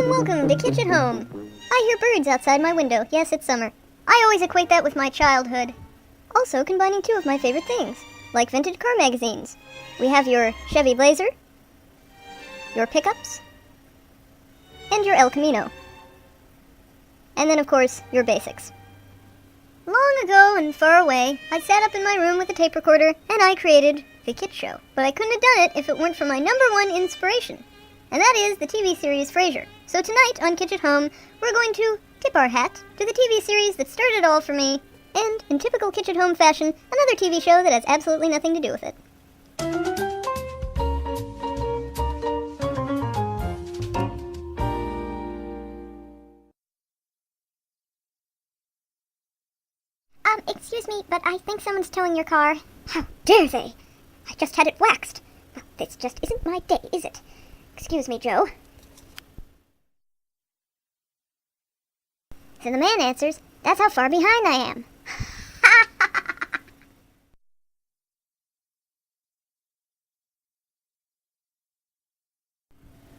Welcome to Kitch at Home. I hear birds outside my window. Yes, it's summer. I always equate that with my childhood. Also combining two of my favorite things, like vintage car magazines. We have your Chevy Blazer, your pickups, and your El Camino. And then, of course, your basics. Long ago and far away, I sat up in my room with a tape recorder, and I created The Kitch Show. But I couldn't have done it if it weren't for my number one inspiration. And that is the TV series Frasier. So tonight on Kitch at Home, we're going to tip our hat to the TV series that started it all for me, and, in typical Kitch at Home fashion, another TV show that has absolutely nothing to do with it. Excuse me, but I think someone's towing your car. How dare they? I just had it waxed. Well, this just isn't my day, is it? Excuse me, Joe. So the man answers, "That's how far behind I am."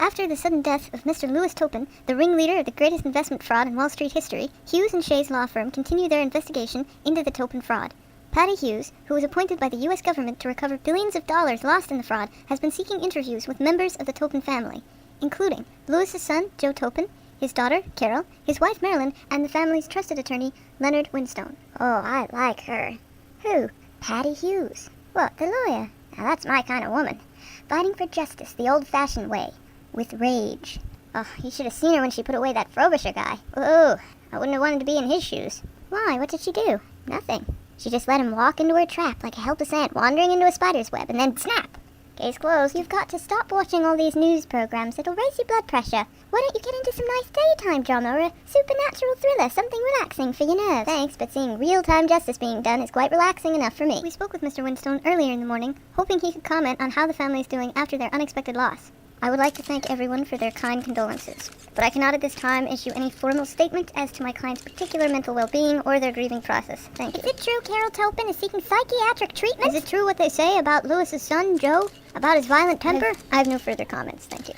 After the sudden death of Mr. Louis Topin, the ringleader of the greatest investment fraud in Wall Street history, Hughes and Shay's law firm continued their investigation into the Topin fraud. Patty Hughes, who was appointed by the U.S. government to recover billions of dollars lost in the fraud, has been seeking interviews with members of the Topin family, including Louis's son, Joe Topin, his daughter, Carol, his wife, Marilyn, and the family's trusted attorney, Leonard Winstone. Oh, I like her. Who? Patty Hughes. What, the lawyer? Now that's my kind of woman. Fighting for justice the old-fashioned way. With rage. Oh, you should have seen her when she put away that Frobisher guy. Oh, I wouldn't have wanted to be in his shoes. Why? What did she do? Nothing. She just let him walk into her trap like a helpless ant wandering into a spider's web, and then snap! Case closed. You've got to stop watching all these news programs. It'll raise your blood pressure. Why don't you get into some nice daytime drama or a supernatural thriller, something relaxing for your nerves? Thanks, but seeing real-time justice being done is quite relaxing enough for me. We spoke with Mr. Winstone earlier in the morning, hoping he could comment on how the family's doing after their unexpected loss. I would like to thank everyone for their kind condolences, but I cannot at this time issue any formal statement as to my client's particular mental well-being or their grieving process. Thank you. Is it true Carol Topin is seeking psychiatric treatment? Is it true what they say about Louis's son, Joe? About his violent temper? I have no further comments, thank you.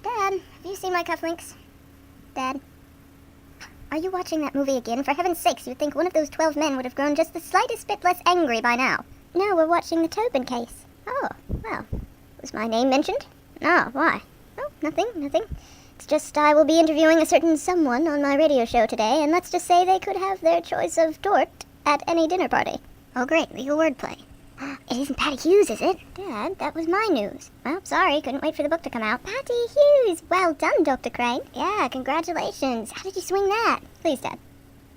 Dad, have you seen my cufflinks? Dad? Are you watching that movie again? For heaven's sakes, you'd think one of those 12 men would have grown just the slightest bit less angry by now. No, we're watching the Topin case. Oh, well, was my name mentioned? Oh, why? Oh, nothing. It's just I will be interviewing a certain someone on my radio show today, and let's just say they could have their choice of tort at any dinner party. Oh, great, legal wordplay. It isn't Patty Hughes, is it? Dad, that was my news. Well, sorry, couldn't wait for the book to come out. Patty Hughes! Well done, Dr. Crane. Yeah, congratulations. How did you swing that? Please, Dad.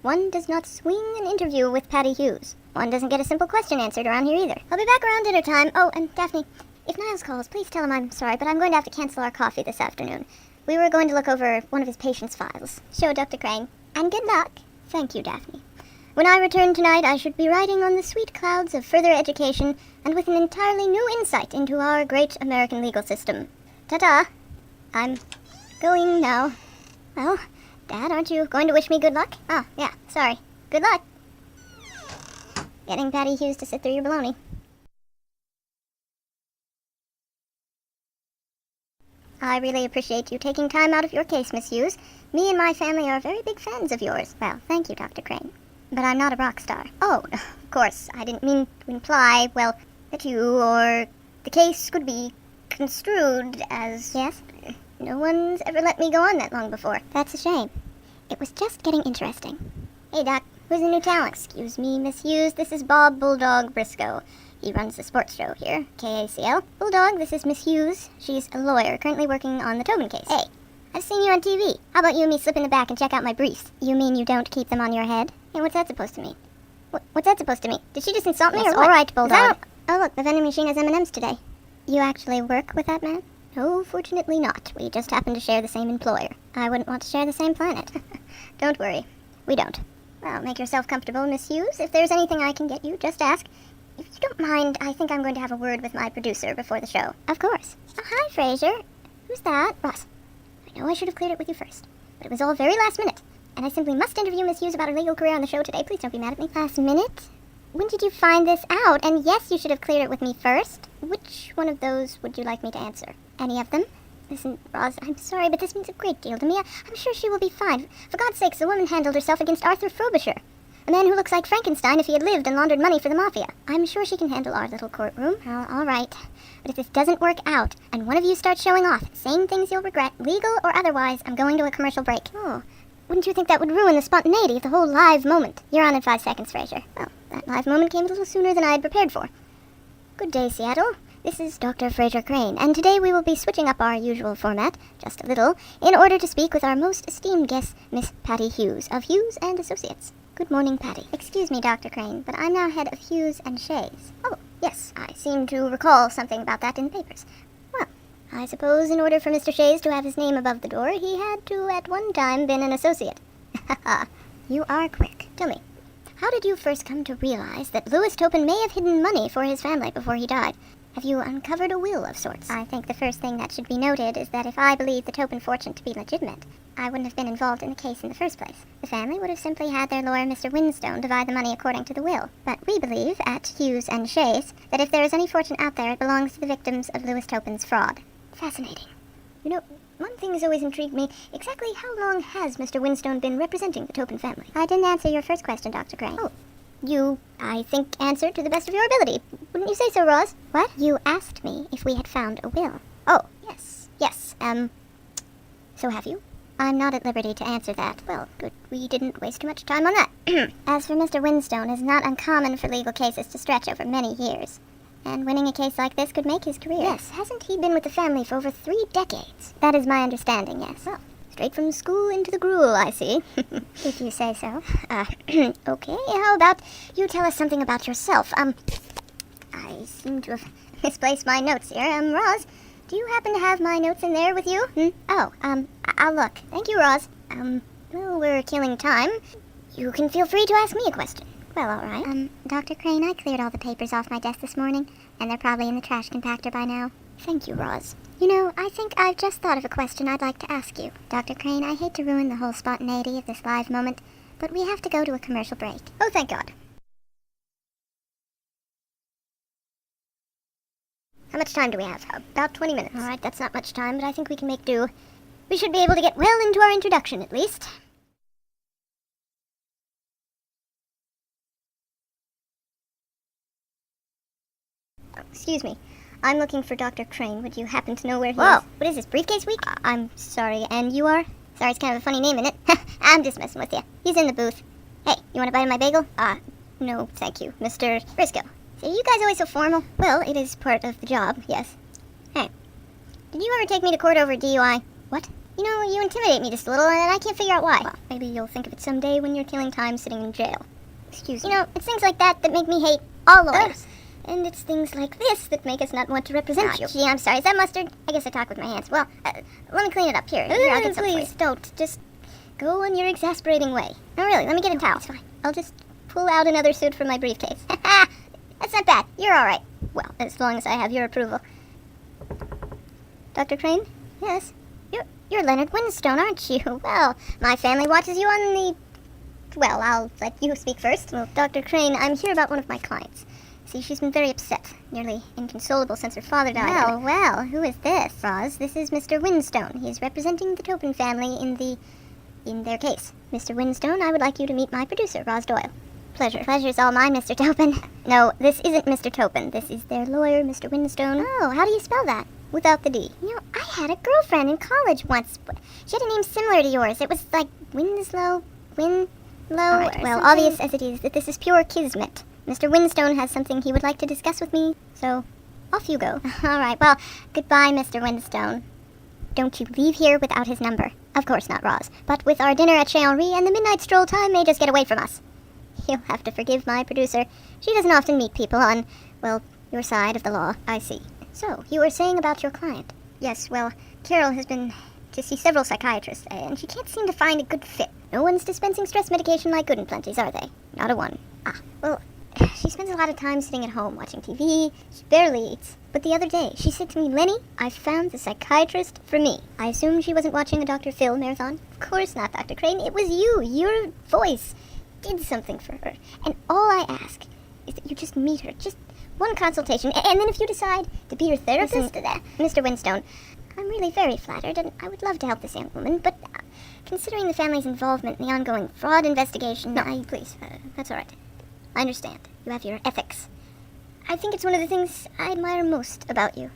One does not swing an interview with Patty Hughes. One doesn't get a simple question answered around here either. I'll be back around dinner time. Oh, and Daphne, if Niles calls, please tell him I'm sorry, but I'm going to have to cancel our coffee this afternoon. We were going to look over one of his patient's files. Sure, Dr. Crane. And good luck. Thank you, Daphne. When I return tonight, I should be riding on the sweet clouds of further education and with an entirely new insight into our great American legal system. Ta-ta. I'm going now. Well, Dad, aren't you going to wish me good luck? Oh, yeah, sorry. Good luck. Getting Patty Hughes to sit through your baloney. I really appreciate you taking time out of your case, Miss Hughes. Me and my family are very big fans of yours. Well, thank you, Dr. Crane. But I'm not a rock star. Oh, of course, I didn't mean to imply, well, that you or the case could be construed as... Yes? No one's ever let me go on that long before. That's a shame. It was just getting interesting. Hey, Doc, who's the new talent? Excuse me, Miss Hughes, this is Bob Bulldog Briscoe. He runs the sports show here, KACL. Bulldog, this is Miss Hughes. She's a lawyer, currently working on the Tobin case. Hey, I've seen you on TV. How about you and me slip in the back and check out my briefs? You mean you don't keep them on your head? Hey, what's that supposed to mean? What's that supposed to mean? Did she just insult me or what? All right, Bulldog. Oh, look, the vending machine has M&Ms today. You actually work with that man? No, fortunately not. We just happen to share the same employer. I wouldn't want to share the same planet. Don't worry. We don't. Well, make yourself comfortable, Miss Hughes. If there's anything I can get you, just ask. If you don't mind, I think I'm going to have a word with my producer before the show. Of course. Oh, hi, Frasier. Who's that? Ross. I know I should have cleared it with you first, but it was all very last minute, and I simply must interview Miss Hughes about her legal career on the show today. Please don't be mad at me. Last minute? When did you find this out? And yes, you should have cleared it with me first. which one of those would you like me to answer? Any of them? Listen, Roz, I'm sorry, but this means a great deal to me. I'm sure she will be fine. For God's sakes, the woman handled herself against Arthur Frobisher, a man who looks like Frankenstein if he had lived and laundered money for the mafia. I'm sure she can handle our little courtroom. All right. But if this doesn't work out, and one of you starts showing off, saying things you'll regret, legal or otherwise, I'm going to a commercial break. Oh, wouldn't you think that would ruin the spontaneity of the whole live moment? You're on in 5 seconds, Frasier. Well, that live moment came a little sooner than I had prepared for. Good day, Seattle. This is Dr. Frasier Crane, and today we will be switching up our usual format, just a little, in order to speak with our most esteemed guest, Miss Patty Hughes, of Hughes and Associates. Good morning, Patty. Excuse me, Dr. Crane, but I'm now head of Hughes and Shays. Oh, yes, I seem to recall something about that in the papers. Well, I suppose in order for Mr. Shays to have his name above the door, he had to at one time been an associate. Ha You are quick. Tell me, how did you first come to realize that Louis Topin may have hidden money for his family before he died? Have you uncovered a will of sorts? I think the first thing that should be noted is that if I believed the Topin fortune to be legitimate, I wouldn't have been involved in the case in the first place. The family would have simply had their lawyer, Mr. Winstone, divide the money according to the will. But we believe, at Hughes and Shays, that if there is any fortune out there, it belongs to the victims of Louis Topin's fraud. Fascinating. You know, one thing has always intrigued me. Exactly how long has Mr. Winstone been representing the Topin family? I didn't answer your first question, Dr. Crane. Oh. You, I think, answered to the best of your ability. Wouldn't you say so, Roz? What? You asked me if we had found a will. Oh, yes. Yes, so have you? I'm not at liberty to answer that. Well, good. We didn't waste too much time on that. As for Mr. Winstone, it is not uncommon for legal cases to stretch over many years. And winning a case like this could make his career. Yes, hasn't he been with the family for over 3 decades? That is my understanding, yes. Well, straight from school into the gruel, I see. If you say so. Okay, how about you tell us something about yourself? I seem to have misplaced my notes here. Roz, do you happen to have my notes in there with you? Oh, I'll look. Thank you, Roz. Well, we're killing time. You can feel free to ask me a question. Well, all right. Dr. Crane, I cleared all the papers off my desk this morning, and they're probably in the trash compactor by now. Thank you, Roz. You know, I think I've just thought of a question I'd like to ask you. Dr. Crane, I hate to ruin the whole spontaneity of this live moment, but we have to go to a commercial break. Oh, thank God. How much time do we have? About 20 minutes. All right, that's not much time, but I think we can make do. We should be able to get well into our introduction, at least. Excuse me. I'm looking for Dr. Crane. Would you happen to know where he is? What is this, briefcase week? I'm sorry, and you are? Sorry, it's kind of a funny name, isn't it? I'm just messing with you. He's in the booth. Hey, you want a bite of my bagel? No, thank you, Mr. Briscoe. See, you guys always so formal? Well, it is part of the job, yes. Hey, did you ever take me to court over DUI? What? You know, you intimidate me just a little, and I can't figure out why. Well, maybe you'll think of it someday when you're killing time sitting in jail. Excuse me. You know, it's things like that that make me hate all lawyers. And it's things like this that make us not want to represent you. Gee, I'm sorry. Is that mustard? I guess I talk with my hands. Well, let me clean it up. Here, I'll get some. Please don't. Just go on your exasperating way. No, really, let me get a towel. It's fine. I'll just pull out another suit from my briefcase. That's not bad. You're all right. Well, as long as I have your approval. Dr. Crane? Yes? You're Leonard Winstone, aren't you? Well, my family watches you on the... Well, I'll let you speak first. Well, Dr. Crane, I'm here about one of my clients. See, she's been very upset, nearly inconsolable since her father died. Well, who is this? Roz, this is Mr. Winstone. He is representing the Topin family in their case. Mr. Winstone, I would like you to meet my producer, Roz Doyle. Pleasure. Pleasure's all mine, Mr. Topin. No, this isn't Mr. Topin. This is their lawyer, Mr. Winstone. Oh, how do you spell that? Without the D. You know, I had a girlfriend in college once. She had a name similar to yours. It was like Winslow. Right, well, obvious as it is that this is pure kismet. Mr. Winstone has something he would like to discuss with me, so off you go. All right, well, goodbye, Mr. Winstone. Don't you leave here without his number. Of course not, Roz. But with our dinner at Chez-Henri and the midnight stroll, time may just get away from us. You'll have to forgive my producer. She doesn't often meet people on, well, your side of the law. I see. So, you were saying about your client. Yes, well, Carol has been to see several psychiatrists, and she can't seem to find a good fit. No one's dispensing stress medication like Good and Plenty's, are they? Not a one. Well, she spends a lot of time sitting at home watching TV. She barely eats. But the other day, she said to me, Lenny, I found the psychiatrist for me. I assumed she wasn't watching a Dr. Phil marathon. Of course not, Dr. Crane. It was you. Your voice did something for her. And all I ask is that you just meet her. Just one consultation, and then if you decide to be your therapist... Mr. Winstone, I'm really very flattered, and I would love to help this young woman, but considering the family's involvement in the ongoing fraud investigation... No, please, that's all right. I understand. You have your ethics. I think it's one of the things I admire most about you.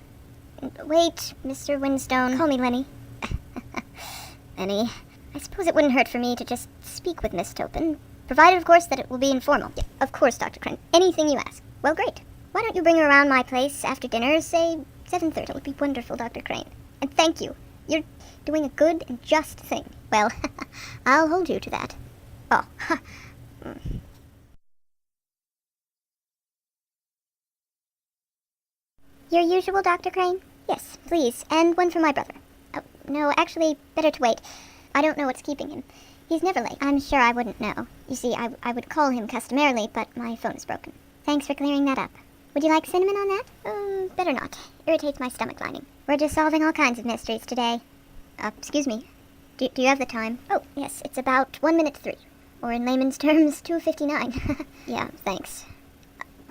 Wait, Mr. Winstone. Call me Lenny. Lenny, I suppose it wouldn't hurt for me to just speak with Miss Topin, provided, of course, that it will be informal. Yeah, of course, Dr. Crane. Anything you ask. Well, great. Why don't you bring her around my place after dinner, say 7:30? That would be wonderful, Dr. Crane. And thank you. You're doing a good and just thing. Well, I'll hold you to that. Oh, Your usual, Dr. Crane? Yes, please. And one for my brother. Oh, no, actually, better to wait. I don't know what's keeping him. He's never late. I'm sure I wouldn't know. You see, I would call him customarily, but my phone is broken. Thanks for clearing that up. Would you like cinnamon on that? Better not. Irritates my stomach lining. We're just solving all kinds of mysteries today. Excuse me. Do you have the time? Oh, yes, it's about 1:03. Or in layman's terms, 2:59. Yeah, thanks.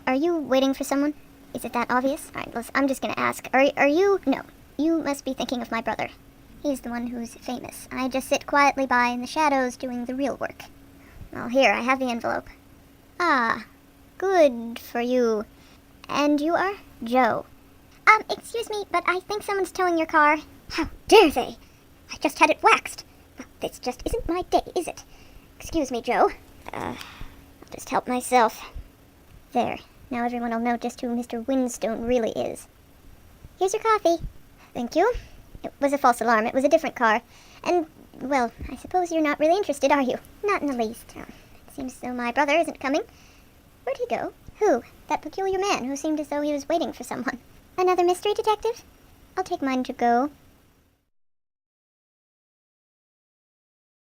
Are you waiting for someone? Is it that obvious? All right, listen, I'm just gonna ask. Are you... No. You must be thinking of my brother. He's the one who's famous. I just sit quietly by in the shadows doing the real work. Well, here, I have the envelope. Ah, good for you. And you are? Joe. Excuse me, but I think someone's towing your car. How dare they? I just had it waxed. Well, this just isn't my day, is it? Excuse me, Joe. I'll just help myself. There. Now everyone will know just who Mr. Winstone really is. Here's your coffee. Thank you. It was a false alarm. It was a different car. And, well, I suppose you're not really interested, are you? Not in the least. Oh, it seems as though my brother isn't coming. Where'd he go? Who? That peculiar man who seemed as though he was waiting for someone. Another mystery detective? I'll take mine to go.